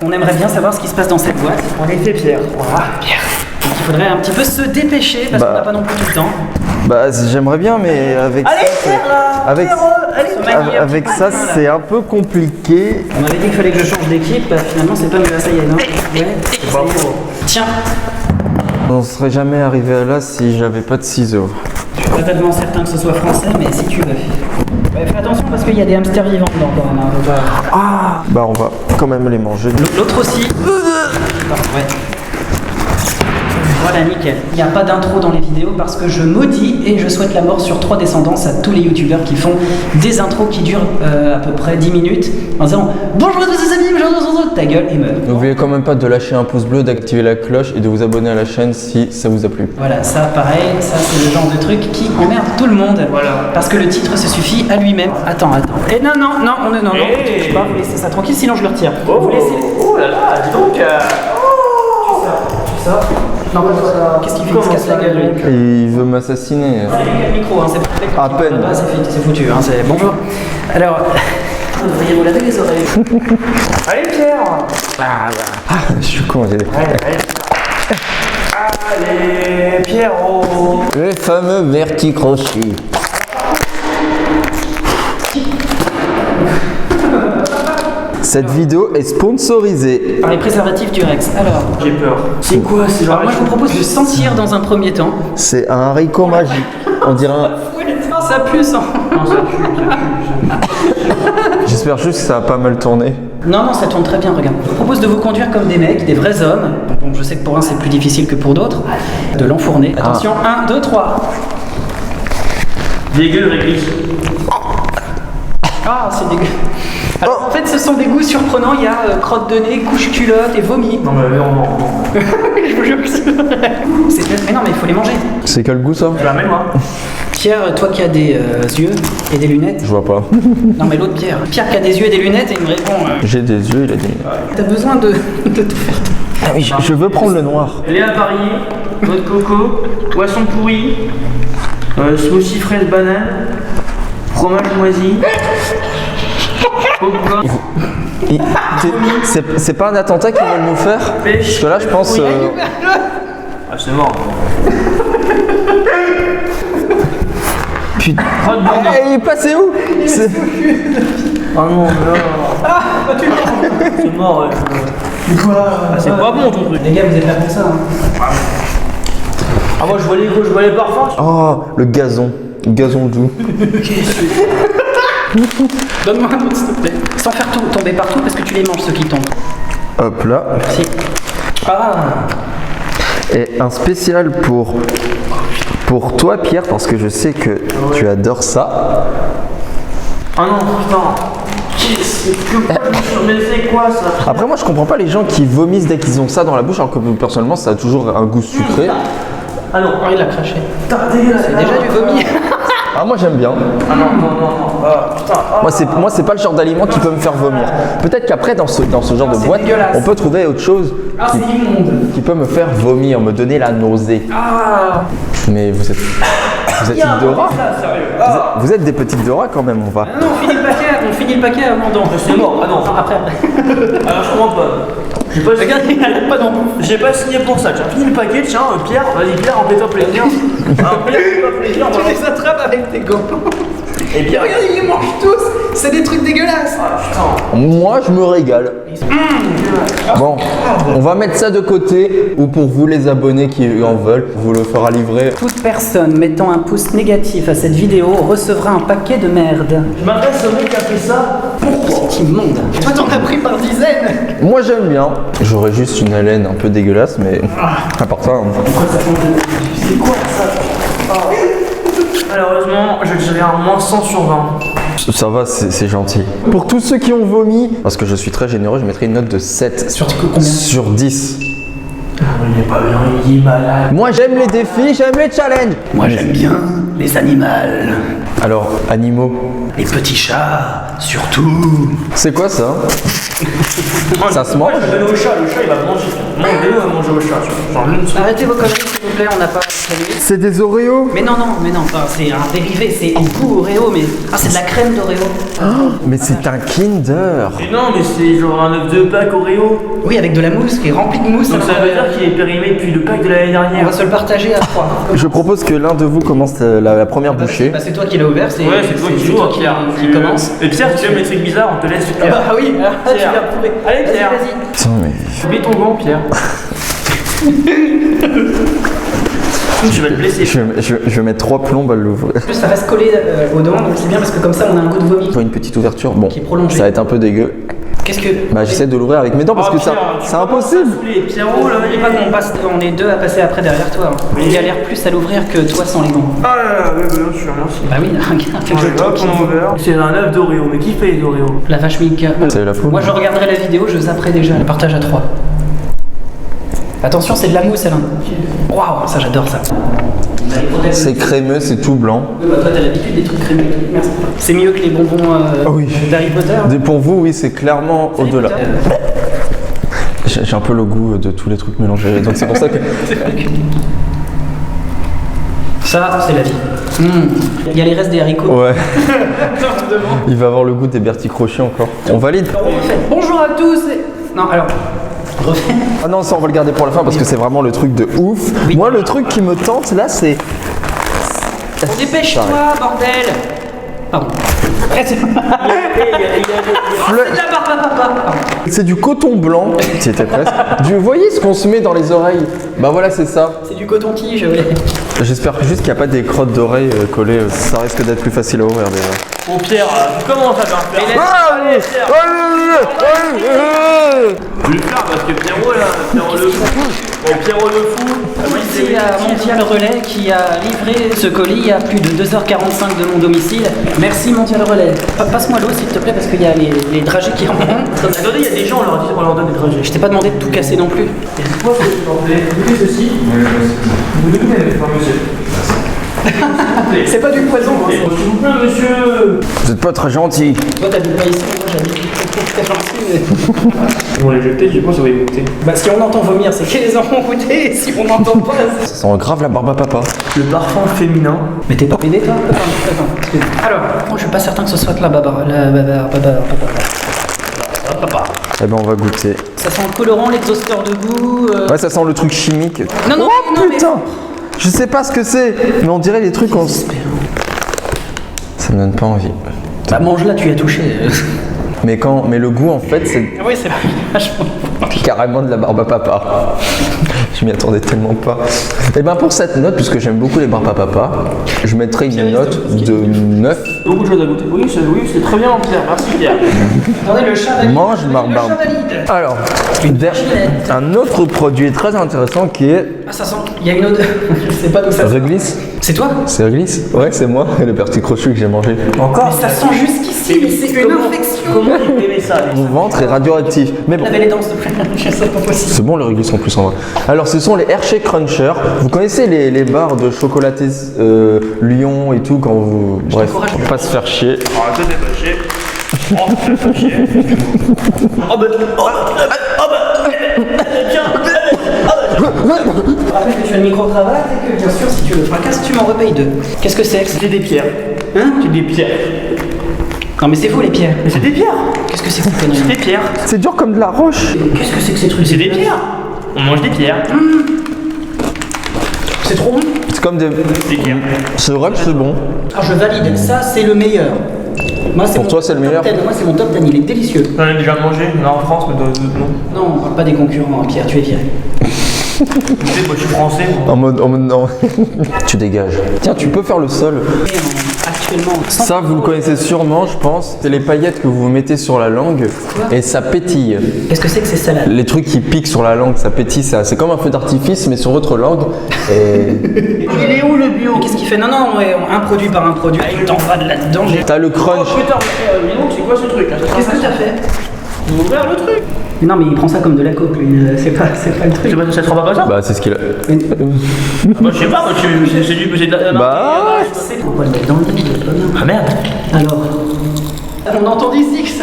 On aimerait bien savoir ce qui se passe dans cette boîte. En effet, Pierre. Voilà, Pierre. Donc il faudrait un petit peu se dépêcher parce qu'on n'a pas non plus tout le temps. Bah j'aimerais bien, mais avec Allez, ça, Pierre, là avec, Pierre, allez, Se manier un avec petit ça peu, là. c'est un peu compliqué. On m'avait dit qu'il fallait que je change d'équipe, bah, finalement c'est pas mieux, ça y est, non? Ouais, c'est pas faux. Tiens, On serait jamais arrivé à là si j'avais pas de ciseaux. je suis pas tellement certain que ce soit français, mais si tu veux. Ouais, fais attention parce qu'il y a des hamsters vivants dedans quand même. Hein, faut pas- Bah on va quand même les manger. L'autre aussi. Ouais. Voilà, nickel. Il n'y a pas d'intro dans les vidéos parce que je maudis et je souhaite la mort sur 3 descendances à tous les youtubeurs qui font des intros qui durent à peu près 10 minutes en disant bonjour à tous les amis, bonjour, ta gueule et meurt. N'oubliez quand même pas de lâcher un pouce bleu, d'activer la cloche et de vous abonner à la chaîne si ça vous a plu. Voilà, ça pareil, ça c'est le genre de truc qui emmerde tout le monde. Voilà. Parce que le titre se suffit à lui-même. Attends. Et non, Hey. je sais pas, vous laissez ça tranquille, sinon je le retire. Oh, Vous laissez... oh là là, dis donc. Tu sors. Non, qu'est-ce qu'il fait? Il se casse la gueule, lui. Et il veut m'assassiner. Le micro, hein, c'est pas avec le À micro, peine. là-bas, c'est foutu, hein, c'est bonjour. Alors, vous devriez vous laver les oreilles. Allez, Pierre. Je suis con. Allez, Pierrot. Le fameux verticrochet. Cette vidéo est sponsorisée. Par les préservatifs du Rex. Alors, J'ai peur. C'est quoi ces gens? alors moi je vous propose de sentir dans un premier temps. C'est un haricot magique. On dirait un... Oh, ça pue, ça. Non, ça pue. J'espère juste que ça a pas mal tourné. Non, ça tourne très bien, regarde. Je vous propose de vous conduire comme des mecs, des vrais hommes. Bon, je sais que pour un c'est plus difficile que pour d'autres. De l'enfourner. Attention, 1, 2, 3. Dégueule, réglisse. Ah, c'est dégueu. Alors, en fait, ce sont des goûts surprenants. Il y a crotte de nez, couche culotte et vomi. Non, mais non. Je vous jure que c'est vrai. Mais non, mais il faut les manger. C'est quel goût ça? Je la mets, moi. Pierre, toi qui as des yeux et des lunettes. Je vois pas. Non, mais l'autre Pierre. Pierre qui a des yeux et des lunettes et il me répond. J'ai des yeux, il a dit. T'as besoin de tout faire. Ah oui, je veux prendre le noir. Lait avarié, noix de coco, poisson pourri, smoothie fraise banane, fromage moisi, popcorn. C'est pas un attentat qu'ils veulent nous faire? Parce que là, je pense. Ah, c'est mort. Putain. Crotte de nez. Il est passé où? C'est- Ah non, c'est mort, ouais. Quoi? Ah, c'est pas bon ton truc. Les gars, vous êtes là pour ça. Hein. Ah, moi je vois les parfums. Oh, le gazon. Le gazon doux. Donne-moi un autre, s'il te plaît. Sans faire tomber partout parce que tu les manges ceux qui tombent. Hop là. Merci. Ah. Et un spécial pour toi, Pierre, parce que je sais que tu adores ça. Ah non, putain. Mais c'est quoi ça? Après, moi, je comprends pas les gens qui vomissent dès qu'ils ont ça dans la bouche, alors que personnellement, ça a toujours un goût sucré. Ah non, Oh, il l'a craché. putain, dégueulasse. C'est déjà du vomi. Ah, moi, j'aime bien. Ah non. Ah, putain. Ah. Moi, c'est pas le genre d'aliment qui peut me faire vomir. Peut-être qu'après, dans ce genre de c'est boîte, dégueulasse. on peut trouver autre chose Ah, c'est immonde. qui peut me faire vomir, me donner la nausée. Ah. Mais vous êtes une Dora. Sérieux. Vous êtes des petites Dora quand même, on va. Non, on finit le paquet avant d'en. C'est mort. Ah non. Après. Alors je comprends pas. J'ai pas Regarde, il arrête pas d'en bouffer. J'ai pas signé pour ça. J'ai fini le paquet. Tiens, Pierre, vas-y, Pierre, fais-toi plaisir. Alors, Pierre, fais-toi plaisir. Tu les attrapes avec tes gants. Et Pierre, Regarde, ils les mangent tous. C'est des trucs dégueulasses. ah putain. Moi, je me régale. Bon, on va mettre ça de côté, ou pour vous les abonnés qui en veulent, vous le fera livrer. Toute personne mettant un pouce négatif à cette vidéo recevra un paquet de merde. Je m'adresse au mec qui a fait ça. C'est immonde. Toi, t'en as pris par dizaines. Moi, j'aime bien. J'aurais juste une haleine un peu dégueulasse, mais à part ça. C'est quoi ça? Malheureusement, je dirais un moins 100 sur 20. Ça va, c'est gentil. Pour tous ceux qui ont vomi, parce que je suis très généreux, je mettrai une note de 7 Sur combien? sur 10. Il est pas bien, il est malade. Moi, j'aime les défis, j'aime les challenges. Moi, j'aime bien les animaux. Alors, animaux, Les petits chats, surtout. c'est quoi ça? Ça se mange. Je vais donner au chat, le chat il va manger. Moi, on va manger au chat. Genre, Arrêtez vos conneries s'il vous plaît, on n'a pas salué. C'est des Oreos. Mais non, enfin, c'est un dérivé, c'est un goût Oreo, mais. Ah, c'est de la crème d'Oreo. Mais c'est un Kinder. Mais non, mais c'est genre un œuf de Pâques Oreo. Oui, avec de la mousse qui est remplie de mousse. Donc ça veut dire qu'il est périmé depuis le Pâques de l'année On dernière. va se le partager à 3. Je propose que l'un de vous commence la première bouchée. Bah, c'est toi qui l'as ouvert, c'est Ouais, c'est toi qui joue, Pierre. qui commence. Et Pierre, tu aimes les trucs bizarres, on te laisse Ah Pierre. bah oui, là, tu Pierre. l'as retrouvé. Allez, Vas-y, Pierre. vas-y. Putain, mais. Oublie ton gant, Pierre. Tu vas te blesser. Je vais mettre 3 plombes à l'ouvrir. En plus, ça reste collé aux dents, donc c'est bien parce que comme ça, on a un goût de vomi. Il faut une petite ouverture. Bon, Qui est prolongée. ça va être un peu dégueu. Qu'est-ce que. Bah, j'essaie de l'ouvrir avec mes dents parce que ça, c'est impossible. Pierrot, là, N'oublie pas qu'on passe, on est deux à passer après derrière toi. On galère plus à l'ouvrir que toi sans les gants. Ah là là, oui, bien sûr, merci. Bah oui, regarde. Hop, on a ouvert. C'est un œuf d'Oreo, mais qui fait les Oreos? La vache Milka. C'est la faute. Moi, je regarderai la vidéo, je zapperai déjà. Le partage à 3. Attention, c'est de la mousse, Alain. Waouh, ça j'adore ça. C'est crémeux, c'est tout blanc. Oui, bah toi t'as l'habitude des trucs crémeux. Merci. C'est mieux que les bonbons Oui. d'Harry Potter. Pour vous, oui, c'est clairement Harry au-delà. Potter. J'ai un peu le goût de tous les trucs mélangés, donc c'est pour ça que. Ça, c'est la vie. Il y a les restes des haricots. Ouais. Il va avoir le goût des Bertie Crochet encore. On valide? Alors, on refait. Bonjour à tous. Non, alors. Refait. Ah non, ça on va le garder pour la fin parce que c'est vraiment le truc de ouf. Oui. Moi, le truc qui me tente là, c'est. Dépêche-toi, bordel. Pardon. C'est de la barbe à papa. Pardon. C'est du coton blanc. C'était presque. Vous voyez ce qu'on se met dans les oreilles? Bah voilà, c'est ça. C'est du coton-tige, ouais. J'espère juste qu'il n'y a pas des crottes d'oreilles collées. Ça risque d'être plus facile à ouvrir déjà. Bon, Pierre, tu commences à bien faire. Mais laisse- Allez, Pierre. Je vais le faire parce que Pierrot, là, Pierrot le fou. Bon, Pierrot le fou. Merci à Mondial Relais qui a livré ce colis à plus de 2h45 de mon domicile. Merci Mondial Relais. Passe-moi l'eau s'il te plaît parce qu'il y a les dragées qui remontent. Attendez, il y a des gens, on leur dit qu'on leur donne des trajets. Je t'ai pas demandé de tout casser non plus. Et pourquoi vous goûtez ceci? Vous goûtez, monsieur. C'est pas du poison, hein. S'il vous plaît, monsieur. Vous êtes pas très gentil. Toi t'habites pas ici, moi j'habite très gentil. On les jeter, je pense que ça va y goûter. Bah si on entend vomir, c'est qu'ils en ont goûté. Si on n'entend pas, Ça sent grave la barbe à papa. Le parfum féminin. mais t'es pas pédé toi? Attends, excuse. Alors, moi je suis pas certain que ce soit de la baba. Papa. Eh ben on va goûter. Ça sent le colorant, l'exhausteur de goût. Ouais, ça sent le truc chimique. Non, non, Oh non, mais- putain! Je sais pas ce que c'est, mais on dirait les trucs en. Ça me donne pas envie. Bah mange-la, tu y as touché. Mais le goût en fait, c'est Oui, c'est vachement. carrément de la barbe à papa. Je m'y attendais tellement pas. Et ben pour cette note, puisque j'aime beaucoup les barbes à papa, je mettrai une note de 9. Beaucoup de choses à goûter. Oui, c'est très bien, Pierre. Merci, Pierre. Attendez, le chat valide. Mange ma Le barbe. chat valide. Alors, un autre produit très intéressant qui est Ah, ça sent. Il y a une odeur. Je sais pas d'où ça sent. réglisse. C'est toi? C'est réglisse? Ouais, c'est moi, le petit crochet que j'ai mangé. Encore? Mais ça sent jusqu'ici, mais c'est une infection. Comment il aimait ça, les Mon ventre est radioactif. Mais bon. Lavez les dents, s'il te plaît. Je sais pas possible. C'est bon le réglisse en plus en vrai. Alors ce sont les Hershey Crunchers. Vous connaissez les barres de chocolaté Lyon et tout quand vous... Bref, t'encourage. faut pas se faire chier. Arrêtez de fâcher. Oh, c'est fâché. Oh, bah, tiens. Rappelle que tu as le micro-cravate et que, bien sûr, si tu le fracasses, tu m'en repayes 2. Qu'est-ce que c'est? C'est des pierres. Hein? C'est des pierres. Non, mais c'est vous, les pierres. Mais c'est des pierres. Qu'est-ce que c'est que cette connerie? C'est des pierres. C'est dur comme de la roche. Qu'est-ce que c'est que ces trucs? C'est des pierres. On mange des pierres. C'est trop bon. C'est comme des... Des pierres. C'est vrai que c'est bon. Ah, je valide. Ça, c'est le meilleur. Moi, Pour mon toi, c'est le top meilleur 10. Moi, c'est mon top 10. Il est délicieux. J'en ai déjà mangé, non en France, mais non. Non, on parle pas des concurrents, Pierre. Tu es viré. Tu sais, moi je suis français. Moi. En mode non. Tu dégages. Tiens, tu peux faire le sol. Actuellement, Ça, vous le connaissez sûrement, je pense. C'est les paillettes que vous mettez sur la langue et ça pétille. Qu'est-ce que c'est que ces salades? Les trucs qui piquent sur la langue, ça pétille. C'est comme un feu d'artifice, mais sur votre langue. Et Il est où le bio? Qu'est-ce qu'il fait? Non, non, ouais, un produit par un produit. Ah, il t'en va de là-dedans. t'as le Oh crunch. putain, mais donc c'est quoi ce truc là? Qu'est-ce que t'as fait? Il va ouvrir le truc. Mais non, mais il prend ça comme de la coke, lui. C'est pas le truc. Ça te rend pas ça? Bah, c'est ce qu'il a. Moi je sais pas, moi c'est de la. Bah. C'est pour pas le mettre dans le nez, c'est pas bien. Ah merde. Alors, On a entendu Six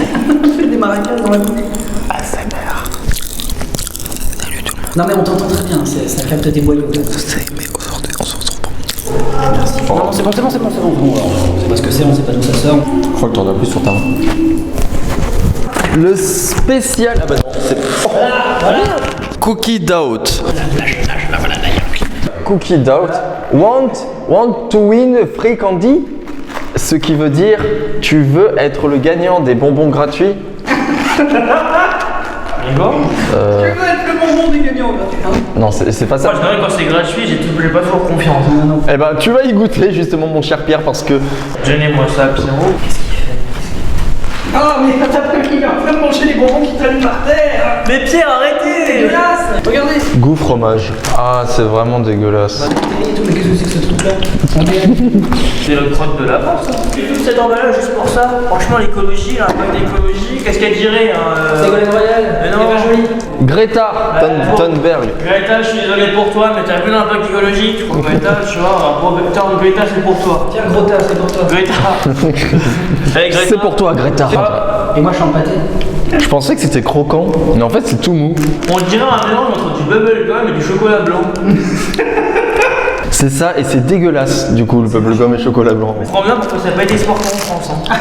fait des maracas dans la bouche. ASMR. Salut tout le monde. Non mais on t'entend très bien, ça capte tes boyaux. Mais aujourd'hui, on se retrouve pas. Merci. Non, c'est bon. Bon, alors, on sait pas ce que c'est, on sait pas d'où ça sort. Je crois que t'en as plus sur ta main. Le spécial. Ah bah non, c'est. Cookie Doubt. Cookie Doubt. Want to win free candy? Ce qui veut dire tu veux être le gagnant des bonbons gratuits. Tu veux être le bonbon des gagnants gratuits, hein? Non, c'est pas ça. Moi, je dirais quand c'est gratuit, j'ai pas toujours confiance. Non. Eh ben, tu vas y goûter justement, mon cher Pierre, parce que. Donnez-moi ça, Pierrot. Qu'est-ce qu'il fait? Ah mais t'as pas qu'il est en train de manger les bonbons qui traînent par terre. Mais Pierre, arrêtez! Dégueulasse. Regardez. Goût fromage. Ah, c'est vraiment dégueulasse. Mais qu'est-ce que c'est que ce truc là? C'est le crotte de la France. J'ai tout cet emballage juste pour ça. Franchement, l'écologie, l'impact d'écologie, qu'est-ce qu'elle dirait Ségolène Royal. Mais non. C'est pas joli. Greta Thunberg. Greta, je suis désolé pour toi, mais t'as vu l'impact écologique? Tu crois Greta, tu vois, Greta, c'est pour toi. Tiens, Grota, c'est pour toi. Greta. Hey, Greta. C'est pour toi, Greta. Et moi je suis en pâté. Je pensais que c'était croquant, mais en fait c'est tout mou. On dirait un mélange entre du bubblegum et du chocolat blanc. C'est ça, et c'est dégueulasse du coup, le bubblegum et chocolat blanc. On comprend bien pourquoi ça n'a pas été exporté en France. Hein.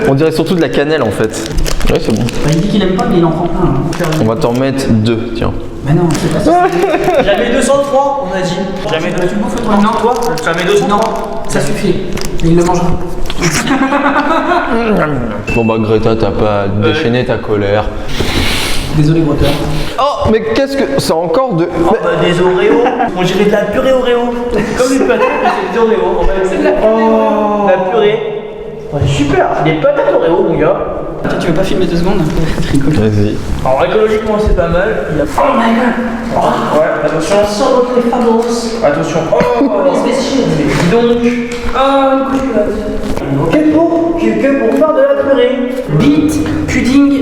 On dirait surtout de la cannelle en fait. Ouais, c'est bon. Bah, il dit qu'il aime pas, mais il en prend plein. Hein. On va t'en mettre 2, tiens. Mais non, c'est pas ça. Jamais 203, on a dit. Jamais 203. Tu bouffes toi? Non, toi? Jamais 203. Non, ça suffit. Et il le mangera. Bon bah Greta, t'as pas déchaîné ta colère. Désolé, Grota. Oh, mais qu'est-ce que... C'est encore de... Oh bah des Oreos. On dirait de la purée Oreo. Comme les patates, mais c'est des Oreos. En fait. C'est de la purée. Oh, la purée. Oh, c'est super. Des patates Oreo, mon gars. Toi, tu veux pas filmer 2 secondes? C'est rigolo. Vas-y. Alors écologiquement c'est pas mal. Il y a... Oh my god. Ouais, attention. Sans votre fados. Attention. Oh, Spécial. dis donc. Oh, une couche. Que pour faire de la purée. Beet, pudding,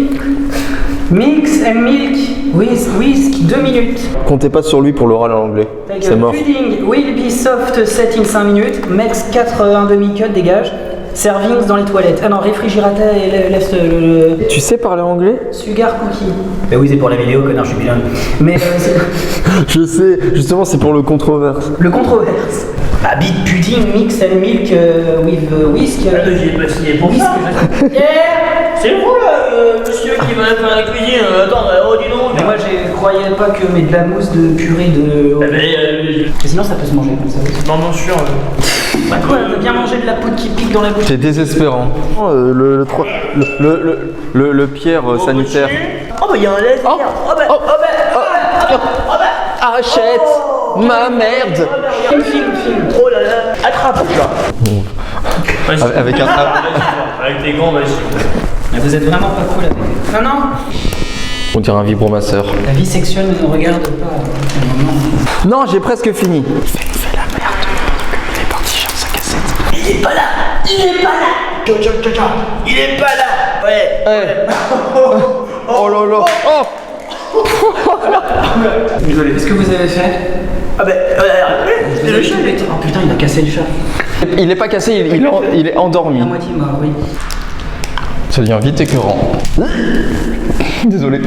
mix and milk, whisk, 2 minutes. Comptez pas sur lui pour l'oral en anglais. C'est mort. Pudding will be soft set in 5 minutes. Max 4 1 demi-cut, dégage. Servings dans les toilettes. Ah non, réfrigérateur et laisse le... Tu sais parler anglais? Sugar cookie. Bah oui, c'est pour la vidéo, connard, je suis bilingue. Mais c'est... Je sais, justement c'est pour le controverse. Le controverse. Bah, beet pudding, mix and milk with whisk. J'y ai pas signé pour ça. Yeah. C'est vous là, monsieur qui va faire la cuisine. Attends, oh dis donc. Mais moi, je croyais pas que mettre de la mousse de purée de... Mais sinon, ça peut se manger comme ça aussi. Non, non, sûr. Bah quoi, t'as bien mangé de la poudre qui pique dans la bouche. C'est désespérant. Le Pierre sanitaire. Oh bah y'a un laser. Oh. Achète ma merde. Film. Oh là là. Attrape là. Avec un... Avec les gants, vas-y. Mais vous êtes vraiment pas cool avec... Non. On dirait un vibromasseur. La vie sexuelle ne nous regarde pas. Non, j'ai presque fini. Il est pas là. Il est pas là. Ouais. Oh là là. Oh. Désolé. Qu'est-ce que vous avez fait? Ah bah, c'est le chat. Oh putain, il a cassé le chat. Il est pas cassé, il est endormi. À moitié mort, oui. Ça devient vite écœurant. Désolé.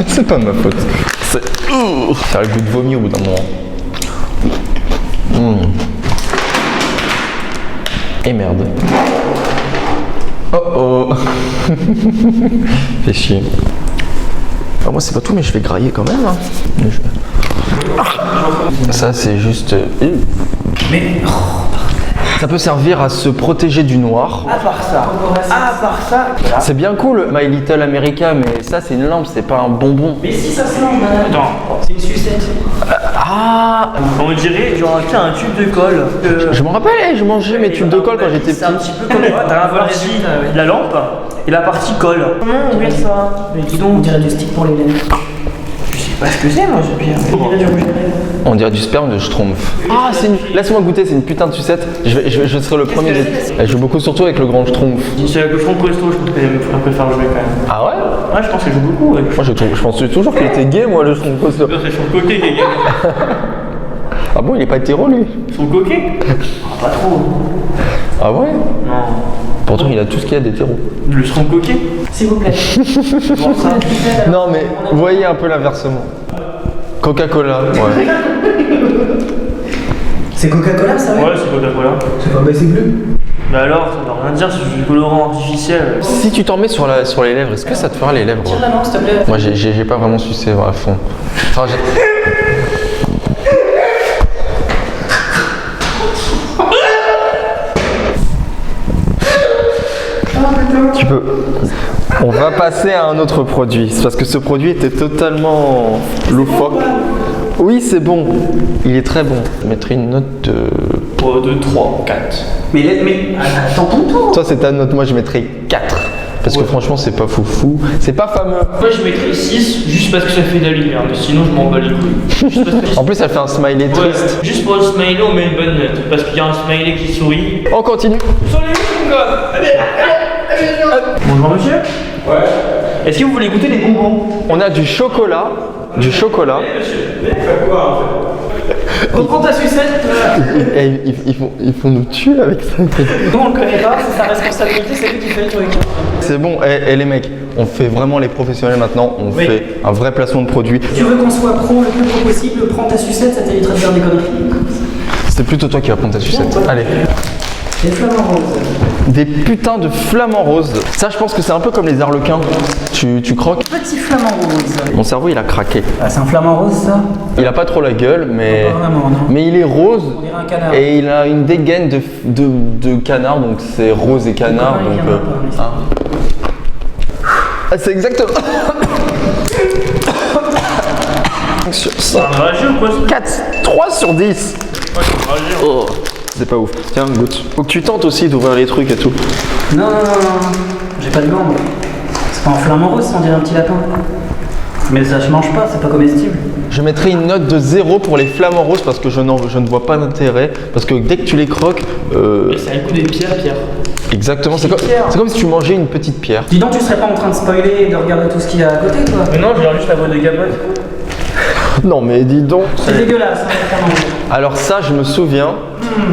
C'est pas ma faute. Ça a le goût de vomi au bout d'un moment. Et merde. Oh. Fais chier. Alors moi c'est pas tout, mais je vais grailler quand même. Hein. Ça c'est juste... Mais... Ça peut servir à se protéger du noir. À part ça. C'est bien cool, My Little America, mais ça c'est une lampe, c'est pas un bonbon. Mais si ça se mange, madame. Attends. C'est une sucette. Ah. On dirait genre un tube de colle. Je me rappelle, je mangeais mes tubes de colle quand j'étais C'est un petit. petit peu comme t'as la partie de la lampe et la partie colle. Comment ouvrir ça? Mais dis On donc, dirait du stick pour les laines. je sais pas ce que c'est moi ce pire. On dirait du rouge à lèvres. On dirait du sperme de Schtroumpf. Ah, laisse-moi goûter, c'est une putain de sucette. Je serai le premier. Je joue beaucoup surtout avec le grand Schtroumpf. C'est le cochon costaud, je pense qu'elle préfère jouer quand même. Ah ouais? Ouais, je pense qu'elle joue beaucoup avec. Moi je pensais toujours qu'il était gay, moi, le Schtroumpf costaud. C'est son coquet les gars. Ah bon, il est pas hétéro lui? Son coquet? Ah, pas trop. Ah ouais? Non. Pourtant, il a tout ce qu'il y a d'hétéro. Le seront coquet. S'il vous plaît. Bon, ça. Non, mais vous voyez un peu l'inversement. Coca-Cola, ouais. C'est Coca-Cola, ça Ouais, c'est Coca-Cola. C'est pas c'est bleu. Mais alors, ça veut rien dire, c'est du colorant artificiel. Si tu t'en mets sur les lèvres, est-ce que ça te fera les lèvres? Tire la main, s'il te plaît. Moi, j'ai pas vraiment sucé à fond. Enfin, tu peux. On va passer à un autre produit. C'est parce que ce produit était totalement loufoque. Oui, c'est bon. Il est très bon. Je mettrai une note de. 2, 3, 4. Mais attends ton tour. Toi, c'est ta note. Moi, je mettrai 4. Parce que franchement, c'est pas foufou. C'est pas fameux. Moi, je mettrais 6 juste parce que ça fait de la lumière. Mais sinon, je m'en bats les couilles. Juste parce que- En plus, ça fait un smiley Ouais, triste. juste pour le smiley, on met une bonne note. Parce qu'il y a un smiley qui sourit. On continue. Sur les bons gars. Bonjour monsieur. Ouais. Est-ce que vous voulez goûter les bonbons? On a du chocolat. Du chocolat. Reprends ta sucette. Et ils font nous tuer avec ça. Nous, on le connaît pas, c'est sa responsabilité, c'est lui qui fait le truc. C'est bon. Et les mecs, on fait vraiment les professionnels maintenant. On Oui. fait un vrai placement de produit. Tu veux qu'on soit pro le plus pro possible, prends ta sucette, ça t'évitera de faire des conneries. C'est plutôt toi qui vas prendre ta sucette. Allez. Les flamants roses. Des putains de flamants roses. Ça, je pense que c'est un peu comme les arlequins. Tu croques. Petit flamant rose. Mon cerveau, il a craqué. Ah, c'est un flamant rose, ça? Il a pas trop la gueule, mais. Pas vraiment, non. Mais il est rose. On dirait un canard. Et il a une dégaine de canard, donc c'est rose et canard. copain, il Donc, viendra pas, mais c'est- Ah, c'est exactement. Sur C'est un 100. rageux ou quoi ce truc? 3 sur 10. Ouais, c'est un rageux. Oh, c'est pas ouf. Tiens, goûte. Faut que tu tentes aussi d'ouvrir les trucs et tout. Non, j'ai pas de gants. C'est pas un flamant rose, on dirait un petit lapin. Mais ça, je mange pas, c'est pas comestible. Je mettrai une note de 0 pour les flamants roses parce que je ne vois pas d'intérêt. Parce que dès que tu les croques, Mais ça a le goût des pierres, Pierre. exactement, c'est comme si tu mangeais une petite pierre. Dis donc, tu serais pas en train de spoiler et de regarder tout ce qu'il y a à côté, toi? Mais non, je regarde juste la boîte de capote. Non mais dis donc. C'est dégueulasse, hein, les flamants roses. Alors ça, je me souviens.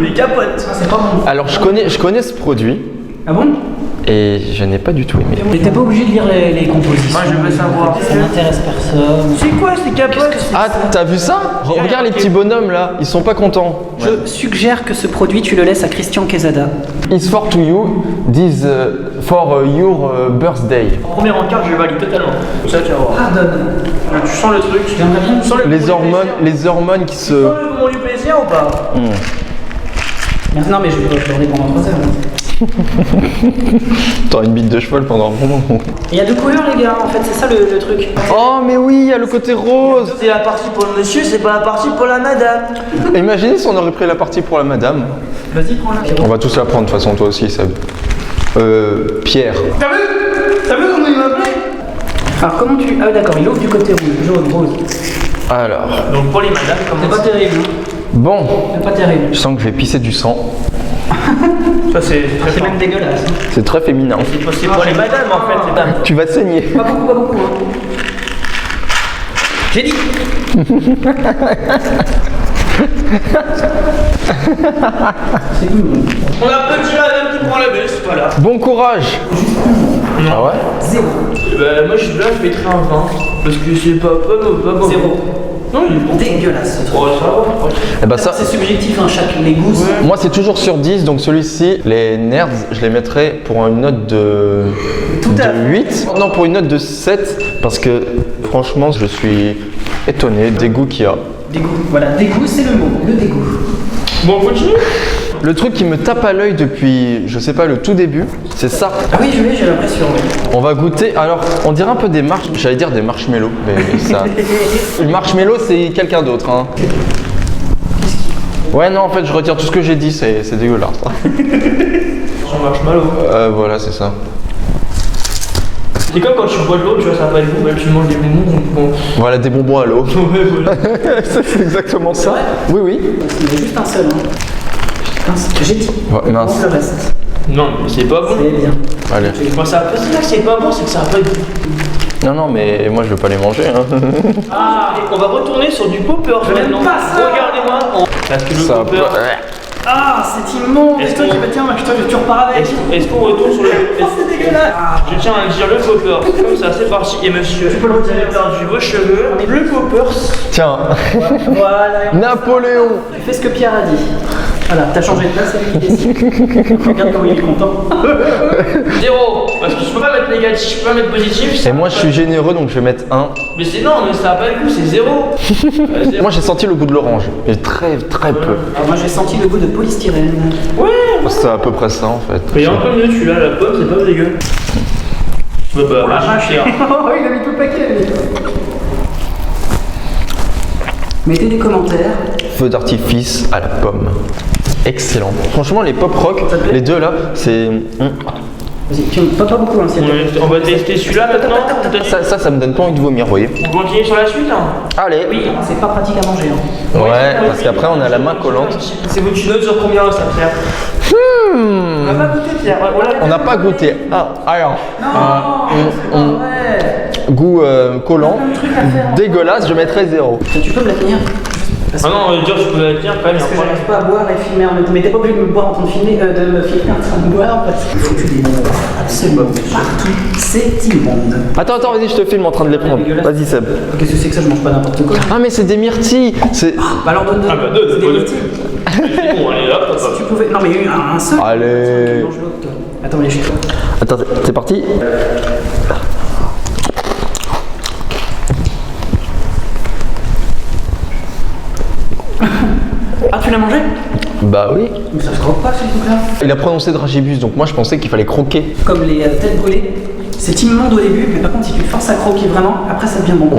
Les capotes. Ça, c'est pas bon. Alors je connais ce produit Ah bon? et je n'ai pas du tout aimé. Mais t'es pas obligé de lire les compositions. Moi, je veux savoir. Ça n'intéresse personne. C'est quoi ces capotes? Ah, t'as vu ça? Regarde les petits bonhommes là, ils sont pas contents. Je suggère que ce produit, tu le laisses à Christian Quesada. It's for to you, this for your birthday. En premier encart, je valide totalement. Ça, tu vas voir. Pardonne. Tu sens le truc. J'aimerais bien. Tu sens le Les hormones qui Tu se. sens le moment du plaisir ou pas? Non, mais je vais tourner pendant 3 heures. T'auras une bite de cheval pendant un moment. Il y a deux couleurs, les gars, en fait, c'est ça le truc. Oh mais oui, il y a le côté rose. C'est la partie pour le monsieur, c'est pas la partie pour la madame. Imaginez si on aurait pris la partie pour la madame. Vas-y, prends-la. On va tous la prendre de toute façon, toi aussi, Seb. Pierre. T'as vu comment il m'appelait? Alors, comment tu. Ah, oui, d'accord, il ouvre du côté rouge, jaune, rose. Alors. Donc pour les madames, comme C'est pas terrible, hein. Bon, C'est pas terrible. je sens que je vais pisser du sang. ça c'est très C'est fort. même dégueulasse. Hein. C'est très féminin. C'est pour les madames en fait, c'est pas. Tu vas saigner. Pas beaucoup, hein. J'ai dit. C'est tout. On a petit madame qui prend la baisse, voilà. Bon courage. Ah ouais? Zéro. Bah moi je suis là, je mettrais un 20. Parce que c'est pas bon. Zéro. Non, il est bon. Dégueulasse, ce truc. Oh, ça va. Eh ben ça, C'est subjectif, hein, les goûts. moi c'est toujours sur 10, donc celui-ci, les nerds, je les mettrais pour une note de, à fait. 8. Non, pour une note de 7, parce que franchement, je suis étonné des goûts qu'il y a. Dégoût. Voilà, dégoût, c'est le mot. Le dégoût. Bon, on continue. Le truc qui me tape à l'œil depuis, je sais pas, le tout début, c'est ça. Ah oui, j'ai l'impression. Oui. On va goûter, alors on dirait un peu des j'allais dire des marshmallows, mais ça... Le marshmallow c'est quelqu'un d'autre, hein. Ouais non, en fait je retire tout ce que j'ai dit, c'est dégueulasse. Son marshmallow. Voilà, c'est ça. C'est comme quand tu bois de l'eau, tu vois, ça n'a pas de goût, même tu manges des bonbons. Bon. Voilà, des bonbons à l'eau. Ouais, voilà. C'est exactement ça. Oui, oui. Il y en a juste un seul. Hein. J'ai dit. Ouais, mince. Le reste. Non, mais c'est pas bon. C'est bien. Allez. Quand ça c'est là que c'est pas bon, c'est que ça a pas de goût. Non, non, mais moi je veux pas les manger. Hein. Ah, et on va retourner sur du popper Je n'aime maintenant. pas ça. Regardez-moi. Parce que le Ça popper. Ah, c'est immonde. Est-ce Et toi, qu'on- tu vas tiens, tu repars avec. Est-ce qu'on retourne sur le. Oh, c'est dégueulasse. Je tiens à dire le popper. Comme ça, c'est parti. Et monsieur, peux le vous retirer. avez perdu vos cheveux. Le popper. Tiens, Voilà. et on- Napoléon. Tu fais ce que Pierre a dit. Voilà, t'as changé de place, c'est lui qui décide. Regarde comment il est content. 0. Parce que je peux pas mettre négatif, je peux pas mettre positif. Et moi je suis généreux donc je vais mettre 1. Mais c'est non, mais ça a pas le goût, c'est 0. Moi j'ai senti le goût de l'orange. Et très très peu. Alors moi j'ai senti le goût de polystyrène. Ouais. C'est à peu près ça en fait. Mais il y a un peu mieux celui-là, la pomme, c'est pas dégueu. Ouais, bah, Oh la je vache. suis fier. Oh, il a mis tout le paquet. lui. Mettez des commentaires. Feu d'artifice à la pomme. Excellent. Franchement les pop rock, Ça te plaît les deux là, c'est... Vas-y, tiens, pas beaucoup, hein, c'est On va tester celui-là maintenant. Ça me donne pas envie de vomir, vous voyez. On continue sur la suite. Hein. Allez. Oui, c'est pas pratique à manger. Hein. Ouais, parce qu'après on a la main collante. C'est vous, tu notes sur combien ça, Pierre? On n'a pas goûté, Pierre. On n'a pas goûté. Ah, alors. C'est pas vrai. Goût collant. Dégueulasse, je mettrais 0. Tu peux me la tenir? Parce Ah non, on va dire, je peux la tenir quand même. que j'arrive pas à boire et filmer en même temps. Mais t'es pas obligé de me boire en train de filmer, de me filmer en train de boire parce que je fais des mots absolument partout. C'est immonde. Attends, vas-y, je te filme en train de les prendre. Vas-y Seb. Qu'est-ce que c'est que ça? Je mange pas n'importe quoi. Ah mais c'est des myrtilles. C'est... Bah alors donne. Ah bah, donne, C'est des donne. myrtilles. C'est bon, allez, hop, hop, Si hop. tu pouvais. Non mais un seul. Allez. Tu manges l'autre. Attends, mais je suis toi. Attends, c'est parti. Ah, tu l'as mangé? Bah oui. Mais ça se croque pas ce truc-là. Il a prononcé dragibus, donc moi je pensais qu'il fallait croquer. Comme les têtes brûlées. C'est immonde au début, mais par contre, si tu te forces à croquer vraiment, après ça devient bon.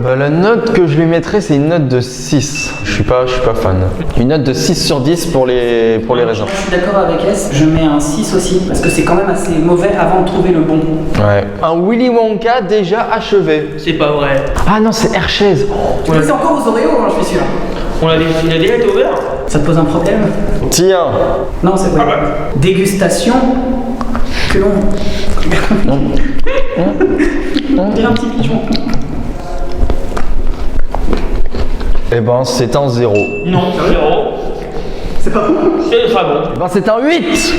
Bah la note que je lui mettrais, c'est une note de 6. Je suis pas fan. Une note de 6 sur 10 pour les raisins. Je suis d'accord avec S, je mets un 6 aussi, parce que c'est quand même assez mauvais avant de trouver le bon. Ouais. Un Willy Wonka déjà achevé. C'est pas vrai. Ah non, c'est Hershey's. Tu c'est encore aux Oreos, hein, je suis sûr. Il a déjà été ouvert. Ça te pose un problème? Tiens. Non, c'est pas. Dégustation que l'on. On dirait un petit pigeon. Eh ben c'est un 0. Non, 0. C'est pas bon. C'est très bon. Eh ben c'est un 8.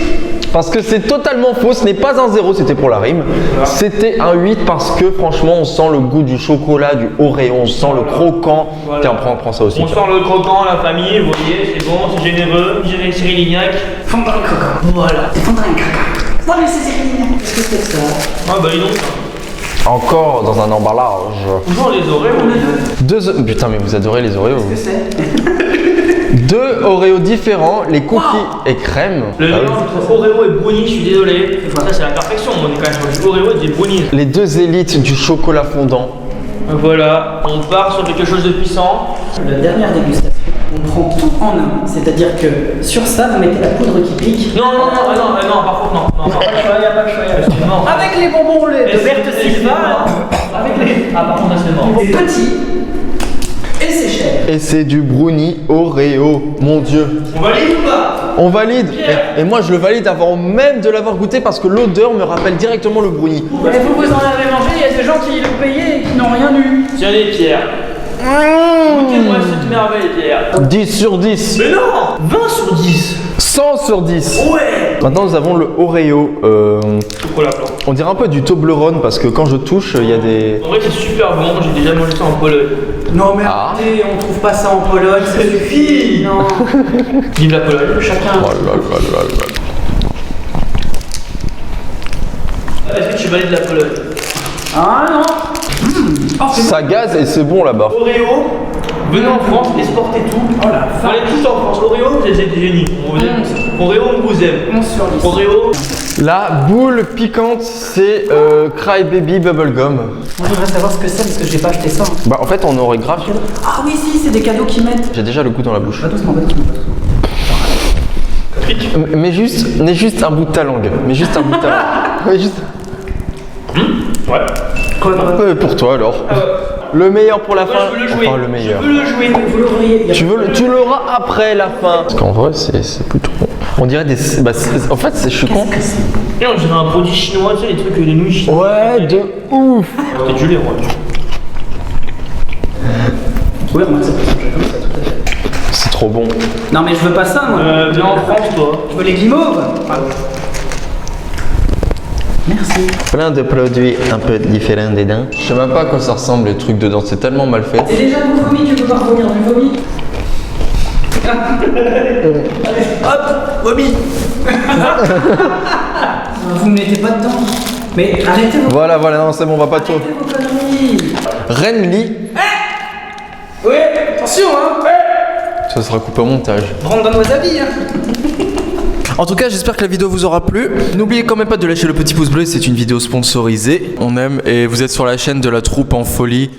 Parce que c'est totalement faux, ce n'est pas un 0, c'était pour la rime. C'était un 8 parce que franchement on sent le goût du chocolat, du Oreo, on sent le croquant. Voilà. Tiens, prends ça aussi. On sent le croquant, la famille, vous voyez, c'est bon, c'est généreux. Dirait Cyril Lignac. Fondre un croquant. Voilà. C'est fondre un croquant. Non mais c'est génial. Qu'est-ce que c'est que ça? Ah bah dis donc. Encore dans un emballage. Toujours les Oreos. Putain mais vous adorez les Oreos. Qu'est-ce que c'est? 2 Oreos différents, les cookies et crème. Le Ah oui. mélange entre Oreo et brownie, je suis désolé. Ça c'est la perfection, on est quand même sur du Oreo et des brownies. Les deux élites du chocolat fondant. Voilà, on part sur quelque chose de puissant. La dernière dégustation, on prend tout en un. C'est-à-dire que sur ça, vous mettez la poudre qui pique. Non, par contre, non. Il n'y a pas le choix, il n'y a pas le choix. Non. Avec les bonbons au lait de Berthe Silva. Excuse-moi. Avec les. Ah, par contre, là, c'est mort. C'est petit. Et c'est cher. Et c'est du brownie Oreo. Mon Dieu. On valide ou pas? On valide. Et moi je le valide avant même de l'avoir goûté parce que l'odeur me rappelle directement le brownie. Et vous en avez mangé, il y a des gens qui l'ont payé et qui n'ont rien eu. Tiens les Pierre. Goûtez-moi cette merveille, Pierre. 10 sur 10. Mais non 20 sur 10. 100 sur 10. Ouais. Maintenant nous avons le Oreo. Chocolat blanc. On dirait un peu du Toblerone parce que quand je touche, il y a des... En vrai, c'est super bon. J'ai déjà mangé ça en Pologne. Non mais Ah. arrêtez, on trouve pas ça en Pologne, ça suffit. Non. Vive la Pologne. Chacun. Oh là là là là. Est-ce que tu valides la Pologne? Ah non. Oh, c'est bon. Ça gaze et c'est bon là-bas. Oreo, venez en France, exportez tout. Oh la Vous allez tous en France. Oreo, vous êtes des génies. On vous aime. Oreo, on vous aime. 11 sur 10. Oreo, La boule piquante, c'est Cry Baby Bubblegum. Moi je voudrais savoir ce que c'est parce que j'ai pas acheté ça. Bah en fait on aurait grave. Ah oui si, c'est des cadeaux qu'ils mettent. J'ai déjà le goût dans la bouche. Pas doucement, pas doucement, pas doucement. Mais juste un bout de ta langue. Mais juste un bout de ta langue. Mais juste... ouais. Quoi, Pour toi alors. Le meilleur pour la Moi, fin. je veux le jouer. Enfin le meilleur. Je veux le jouer. Vous l'ouvriez. Tu l'auras après la fin. Parce qu'en vrai c'est plutôt bon. On dirait des... Bah, en fait je suis con. Qu'est-ce que c'est? Non, j'ai un produit chinois, tu sais, les trucs, les nouilles chinoises. Ouais de ouf. C'était du lait, moi. Oui, remarque, ça peut changer comme ça tout à fait. C'est trop trop bon. Non mais je veux pas ça moi. Viens en France, toi. Je veux les guimauves. Merci. Plein de produits un peu différents dedans. Je sais même pas à quoi ça ressemble les trucs dedans, c'est tellement mal fait. C'est déjà du vomi, tu peux pas revenir du vomi. Hop, vomi. Vous me mettez pas dedans. Mais arrêtez vos, Voilà, non, c'est bon, on va pas trop. arrêtez vos conneries. Renly, Oui, attention hein. ça sera coupé au montage. Brandon Wasabi hein. En tout cas, j'espère que la vidéo vous aura plu. N'oubliez quand même pas de lâcher le petit pouce bleu, c'est une vidéo sponsorisée. On aime et vous êtes sur la chaîne de la troupe en folie.